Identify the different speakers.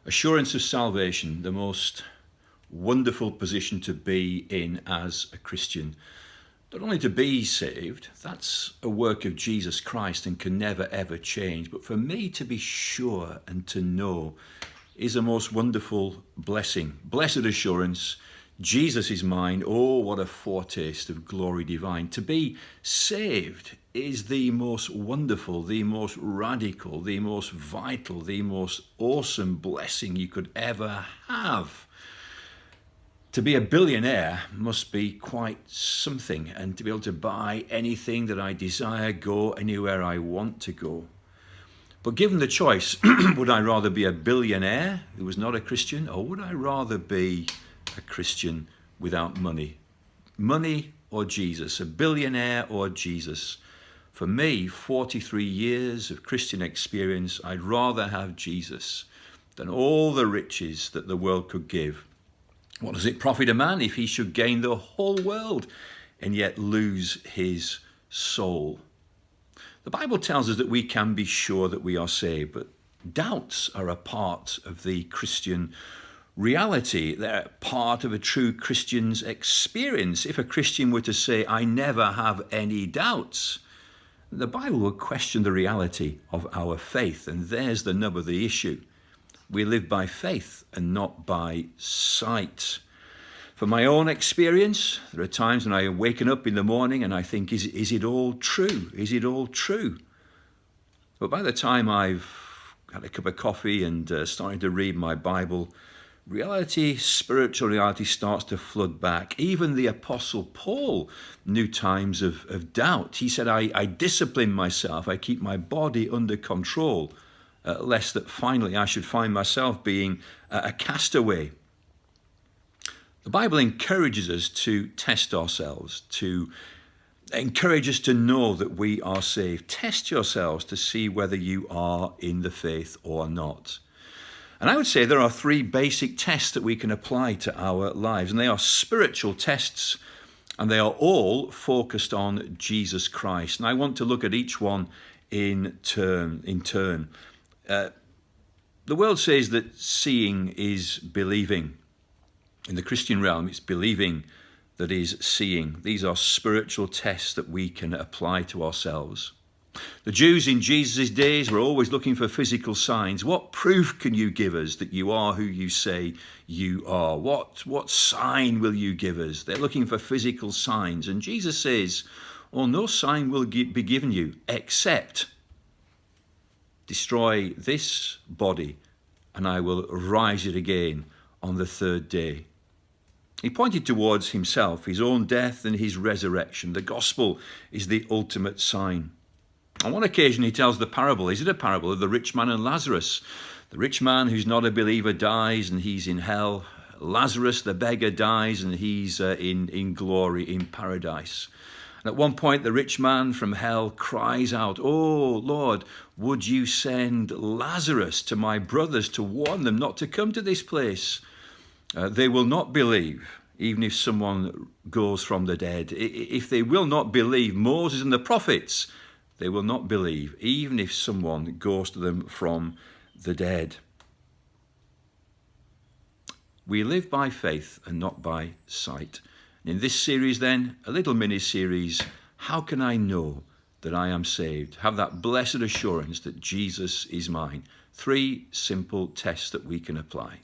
Speaker 1: Assurance of salvation, the most wonderful position to be in as a Christian. Not only to be saved, that's a work of Jesus Christ and can never ever change, but for me to be sure and to know is a most wonderful blessing. Blessed assurance, Jesus is mine. Oh, what a foretaste of glory divine. To be saved is the most wonderful, the most radical, the most vital, the most awesome blessing you could ever have. To be a billionaire must be quite something, and to be able to buy anything that I desire, go anywhere I want to go. But given the choice, would I rather be a billionaire who was not a Christian, or would I rather be a Christian without money? Money or Jesus? A billionaire or Jesus? For me, 43 years of Christian experience, I'd rather have Jesus than all the riches that the world could give. What does it profit a man if he should gain the whole world and yet lose his soul? The Bible tells us that we can be sure that we are saved, but doubts are a part of the Christian reality. They're part of a true Christian's experience. If a Christian were to say, I never have any doubts, the Bible would question the reality of our faith, and there's the nub of the issue. We live by faith and not by sight. From my own experience, there are times when I am waking up in the morning and I think, is it all true? Is it all true? But by the time I've had a cup of coffee and started to read my Bible, spiritual reality starts to flood back. Even the Apostle Paul knew times of doubt. He said, I discipline myself. I keep my body under control, lest that finally I should find myself being a castaway. The Bible encourages us to test ourselves, to encourage us to know that we are saved. Test yourselves to see whether you are in the faith or not. And I would say there are three basic tests that we can apply to our lives, and they are spiritual tests, and they are all focused on Jesus Christ. And I want to look at each one in turn. The world says that seeing is believing. In the Christian realm, it's believing that is seeing. These are spiritual tests that we can apply to ourselves. The Jews in Jesus' days were always looking for physical signs. What proof can you give us that you are who you say you are? What sign will you give us? They're looking for physical signs. And Jesus says, no sign will be given you except destroy this body and I will rise it again on the third day. He pointed towards himself, his own death and his resurrection. The gospel is the ultimate sign. On one occasion, he tells the parable. Is it a parable of the rich man and Lazarus? The rich man who's not a believer dies and he's in hell. Lazarus, the beggar, dies and he's in glory, in paradise. And at one point, the rich man from hell cries out, "Oh, Lord, would you send Lazarus to my brothers to warn them not to come to this place? They will not believe, even if someone goes from the dead. If they will not believe Moses and the prophets, they will not believe, even if someone goes to them from the dead." We live by faith and not by sight. In this series then, a little mini-series, how can I know that I am saved? Have that blessed assurance that Jesus is mine. 3 simple tests that we can apply.